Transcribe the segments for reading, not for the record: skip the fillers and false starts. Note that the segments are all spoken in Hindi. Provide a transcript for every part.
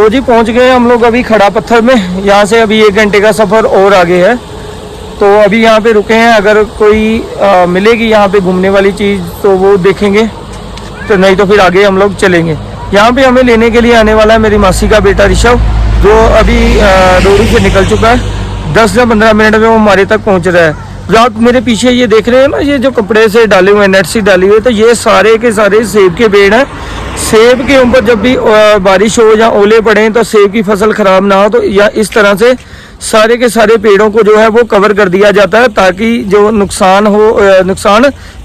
जी पहुंच गए हम लोग अभी खड़ा पत्थर में। यहाँ से अभी 1 घंटे का सफ़र और आगे है, तो अभी यहाँ पे रुके हैं। अगर कोई मिलेगी यहाँ पे घूमने वाली चीज़ तो वो देखेंगे, तो नहीं तो फिर आगे हम लोग चलेंगे। यहाँ पे हमें लेने के लिए आने वाला है मेरी मासी का बेटा ऋषभ, जो अभी रोहड़ू से निकल चुका है। 10 या 15 मिनट में वो हमारे तक पहुँच रहा है। जो आप मेरे पीछे ये देख रहे हैं ना, ये जो कपड़े से डाले हुए हैं, नेट से डाली हुई है, तो ये सारे के सारे सेब के पेड़ हैं। सेब के ऊपर जब भी बारिश हो या ओले पड़े तो सेब की फसल खराब ना हो, तो या इस तरह से सारे के सारे पेड़ों को जो है वो कवर कर दिया जाता है, ताकि जो नुकसान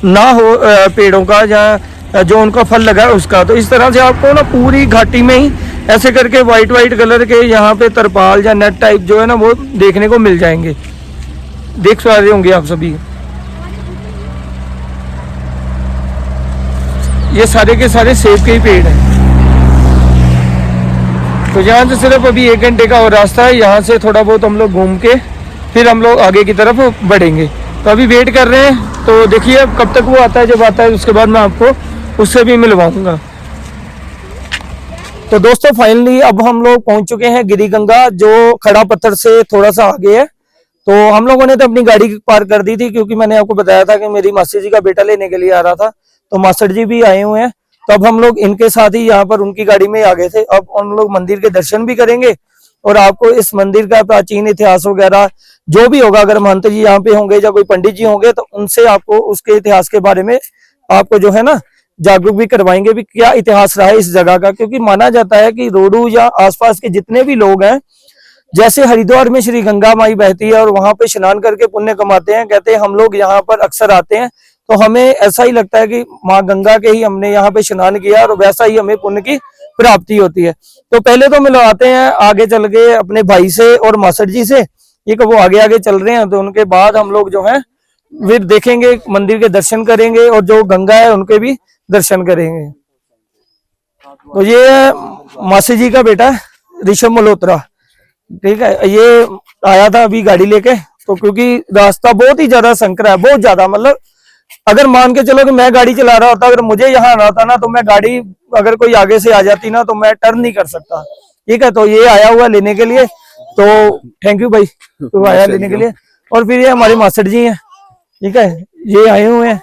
ना हो पेड़ों का या जो उनका फल लगा है उसका। तो इस तरह से आपको ना पूरी घाटी में ही ऐसे करके वाइट कलर के यहाँ पे तरपाल या नेट टाइप जो है ना वो देखने को मिल जाएंगे। देख पा रहे होंगे आप सभी, ये सारे के सारे सेब के ही पेड़ हैं। तो यहाँ से सिर्फ अभी 1 घंटे का और रास्ता है। यहाँ से थोड़ा बहुत हम लोग घूम के फिर हम लोग आगे की तरफ बढ़ेंगे। तो अभी वेट कर रहे हैं, तो देखिए अब कब तक वो आता है। जब आता है उसके बाद मैं आपको उससे भी मिलवाऊंगा। तो दोस्तों फाइनली अब हम लोग पहुंच चुके हैं गिरी गंगा, जो खड़ा पत्थर से थोड़ा सा आगे है। तो हम लोगों ने तो अपनी गाड़ी पार्क कर दी थी, क्योंकि मैंने आपको बताया था कि मेरी मासी जी का बेटा लेने के लिए आ रहा था, तो मास्टर जी भी आए हुए हैं। तो अब हम लोग इनके साथ ही यहाँ पर उनकी गाड़ी में आ गए थे। अब हम लोग मंदिर के दर्शन भी करेंगे और आपको इस मंदिर का प्राचीन इतिहास वगैरह जो भी होगा, अगर महंत जी यहाँ पे होंगे या कोई पंडित जी होंगे तो उनसे आपको उसके इतिहास के बारे में आपको जो है ना जागरूक भी करवाएंगे भी क्या इतिहास रहा है इस जगह का। क्योंकि माना जाता है कि रोहडू या आसपास के जितने भी लोग हैं, जैसे हरिद्वार में श्री गंगा माई बहती है और वहां पे स्नान करके पुण्य कमाते हैं, कहते हैं हम लोग यहाँ पर अक्सर आते हैं तो हमें ऐसा ही लगता है कि माँ गंगा के ही हमने यहाँ पे स्नान किया और वैसा ही हमें पुण्य की प्राप्ति होती है। तो पहले तो मिलवाते हैं आगे चल के अपने भाई से और मास्टर जी से, ये वो आगे आगे चल रहे हैं। तो उनके बाद हम लोग जो है फिर देखेंगे, मंदिर के दर्शन करेंगे और जो गंगा है उनके भी दर्शन करेंगे। तो ये मासी जी का बेटा ऋषभ मल्होत्रा, ठीक है, ये आया था अभी गाड़ी लेके। तो क्योंकि रास्ता बहुत ही ज्यादा संकरा है, बहुत ज्यादा, मतलब अगर मान के चलो कि मैं गाड़ी चला रहा होता, अगर मुझे यहाँ आना होता ना, तो मैं गाड़ी अगर कोई आगे से आ जाती ना तो मैं टर्न नहीं कर सकता। ठीक है, तो ये आया हुआ लेने के लिए, तो थैंक यू भाई, तो आया लेने के लिए। और फिर ये हमारे मास्टर जी हैं, ठीक है, ये आए हुए हैं।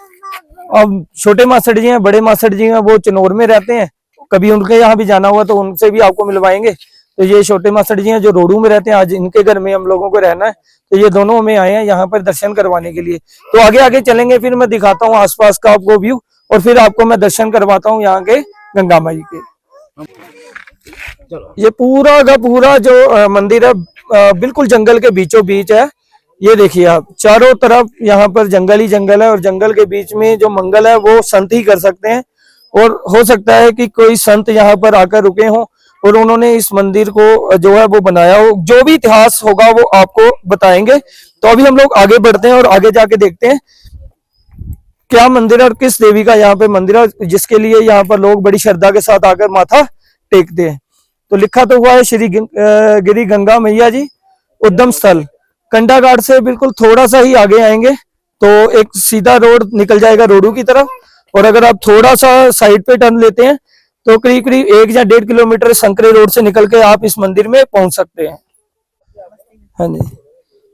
अब छोटे मास्टर जी हैं, बड़े मास्टर जी हैं, वो चिनौर में रहते हैं। कभी उनके यहाँ भी जाना हुआ तो उनसे भी आपको मिलवाएंगे। तो ये छोटे मास्टर जी हैं जो रोहडू में रहते हैं, आज इनके घर में हम लोगों को रहना है, तो ये दोनों हमें आए हैं यहाँ पर दर्शन करवाने के लिए। तो आगे आगे चलेंगे, फिर मैं दिखाता हूँ आसपास का आपको व्यू और फिर आपको मैं दर्शन करवाता हूँ यहाँ के गंगा माई के। ये पूरा का पूरा जो मंदिर है बिल्कुल जंगल के बीचों बीच है। ये देखिए आप, चारों तरफ यहाँ पर जंगल ही जंगल है और जंगल के बीच में जो मंगल है वो संत ही कर सकते हैं। और हो सकता है कि कोई संत यहाँ पर आकर रुके हों और उन्होंने इस मंदिर को जो है वो बनाया हो। जो भी इतिहास होगा वो आपको बताएंगे। तो अभी हम लोग आगे बढ़ते हैं और आगे जाके देखते हैं क्या मंदिर है और किस देवी का यहाँ पे मंदिर है, जिसके लिए यहाँ पर लोग बड़ी श्रद्धा के साथ आकर माथा टेकते हैं। तो लिखा तो हुआ है श्री गिरी गंगा मैया जी उद्गम स्थल। कंडा घाट से बिल्कुल थोड़ा सा ही आगे आएंगे तो एक सीधा रोड निकल जाएगा रोहडू की तरफ, और अगर आप थोड़ा सा साइड पे टर्न लेते हैं तो करीब करीब 1 या 1.5 किलोमीटर संकरे रोड से निकल के आप इस मंदिर में पहुंच सकते हैं। हाँ जी,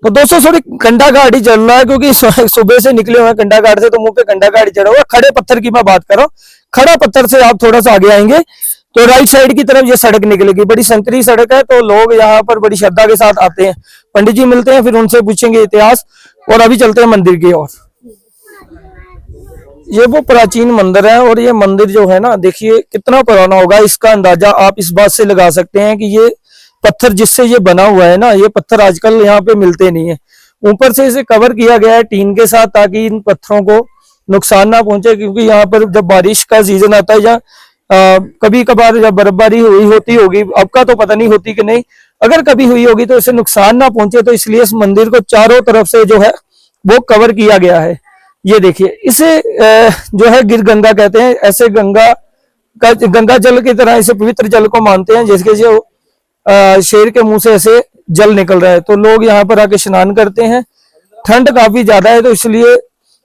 तो दोस्तों थोड़ी कंडा घाट ही चल रहा है, क्योंकि सुबह से निकले हुए हैं कंडा घाट से, तो मुंह पे कंडा घाट चढ़ा हुआ। खड़े पत्थर की मैं बात कर रहा हूँ, खड़ा पत्थर से आप थोड़ा सा आगे आएंगे तो राइट साइड की तरफ ये सड़क निकलेगी, बड़ी संकरी सड़क है। तो लोग यहाँ पर बड़ी श्रद्धा के साथ आते हैं, पंडित जी मिलते हैं, फिर उनसे पूछेंगे इतिहास। और अभी चलते हैं मंदिर की ओर। ये वो प्राचीन मंदिर है और ये मंदिर जो है ना, देखिए कितना पुराना होगा। इसका अंदाजा आप इस बात से लगा सकते हैं कि ये पत्थर जिससे ये बना हुआ है ना, ये पत्थर आजकल यहाँ पे मिलते नहीं है। ऊपर से इसे कवर किया गया है टीन के साथ, ताकि इन पत्थरों को नुकसान ना पहुंचे। क्योंकि यहाँ पर जब बारिश का सीजन आता है या कभी कभार जब बर्फबारी हुई होती होगी, अब का तो पता नहीं होती कि नहीं, अगर कभी हुई होगी तो इसे नुकसान ना पहुंचे, तो इसलिए इस मंदिर को चारों तरफ से जो है वो कवर किया गया है। ये देखिए, इसे जो है गिर गंगा कहते हैं। ऐसे गंगा जल की तरह इसे पवित्र जल को मानते हैं, जैसे जो शेर के मुंह से ऐसे जल निकल रहा है। तो लोग यहाँ पर आके स्नान करते हैं। ठंड काफी ज्यादा है तो इसलिए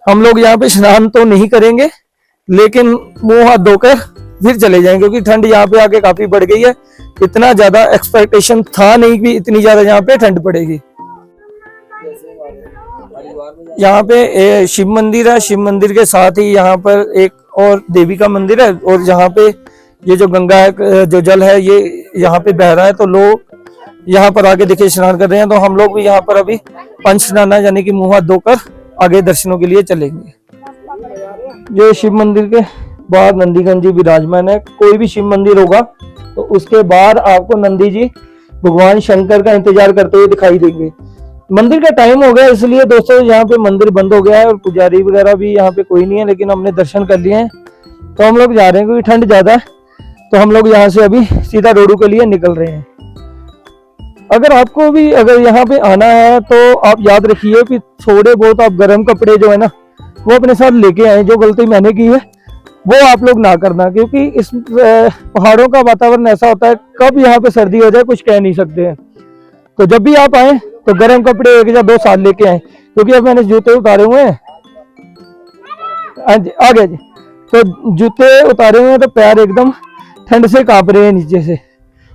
हम लोग यहाँ पे स्नान तो नहीं करेंगे, लेकिन मुंह हाथ धोकर फिर चले जाएंगे, क्योंकि ठंड यहाँ पे आके काफी बढ़ गई है। इतना ज्यादा एक्सपेक्टेशन था नहीं कि इतनी ज्यादा यहाँ पे ठंड पड़ेगी। यहाँ पे शिव मंदिर है, शिव मंदिर के साथ ही यहाँ पर एक और देवी का मंदिर है, और यहाँ पे ये जो गंगा है, जो जल है ये यहाँ पे बह रहा है, तो लोग यहाँ पर आके देखिए स्नान कर रहे हैं। तो हम लोग भी यहाँ पर अभी पंच स्नान यानी कि मुंह हाथ धोकर आगे दर्शनों के लिए चलेंगे। ये शिव मंदिर के बाहर नंदीगंज जी विराजमान है। कोई भी शिव मंदिर होगा तो उसके बाहर आपको नंदी जी भगवान शंकर का इंतजार करते हुए दिखाई देंगे। मंदिर का टाइम हो गया, इसलिए दोस्तों यहाँ पे मंदिर बंद हो गया है और पुजारी वगैरह भी यहाँ पे कोई नहीं है, लेकिन हमने दर्शन कर लिए हैं। तो हम लोग जा रहे हैं, क्योंकि ठंड ज्यादा है, तो हम लोग यहाँ से अभी सीधा रोडू के लिए निकल रहे हैं। अगर आपको भी अगर यहाँ पे आना है तो आप याद रखिए कि थोड़े बहुत आप गर्म कपड़े जो है ना वो अपने साथ लेके आए। जो गलती मैंने की है वो आप लोग ना करना, क्योंकि इस पहाड़ों का वातावरण ऐसा होता है, कब यहाँ पे सर्दी हो जाए कुछ कह नहीं सकते हैं। तो जब भी आप आए तो गर्म कपड़े 1 या 2 साल लेके आए, क्योंकि अब मैंने जूते उतारे हुए हैं। हाँ जी, आ गया जी। तो जूते उतारे हुए हैं तो पैर एकदम ठंड से कांप रहे हैं नीचे से।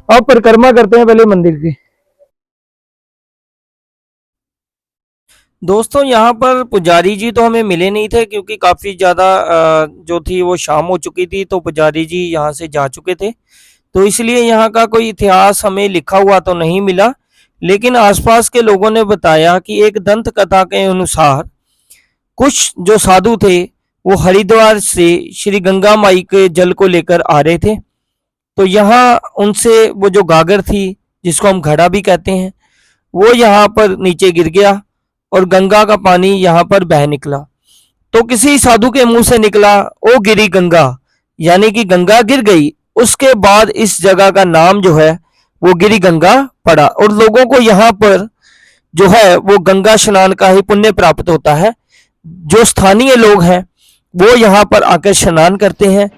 अब परिक्रमा करते हैं पहले मंदिर की। दोस्तों यहाँ पर पुजारी जी तो हमें मिले नहीं थे, क्योंकि काफी ज्यादा जो थी वो शाम हो चुकी थी, तो पुजारी जी यहाँ से जा चुके थे, तो इसलिए यहाँ का कोई इतिहास हमें लिखा हुआ तो नहीं मिला। लेकिन आसपास के लोगों ने बताया कि एक दंत कथा के अनुसार कुछ जो साधु थे वो हरिद्वार से श्री गंगा माई के जल को लेकर आ रहे थे। तो यहाँ उनसे वो जो गागर थी, जिसको हम घड़ा भी कहते हैं, वो यहाँ पर नीचे गिर गया और गंगा का पानी यहाँ पर बह निकला। तो किसी साधु के मुंह से निकला, ओ गिरी गंगा, यानी कि गंगा गिर गई। उसके बाद इस जगह का नाम जो है वो गिरी गंगा पड़ा, और लोगों को यहाँ पर जो है वो गंगा स्नान का ही पुण्य प्राप्त होता है। जो स्थानीय लोग हैं वो यहाँ पर आकर स्नान करते हैं।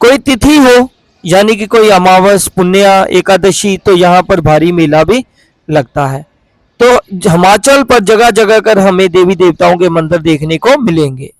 कोई तिथि हो, यानी कि कोई अमावस, पुण्या, एकादशी, तो यहाँ पर भारी मेला भी लगता है। तो हिमाचल पर जगह जगह कर हमें देवी देवताओं के मंदिर देखने को मिलेंगे।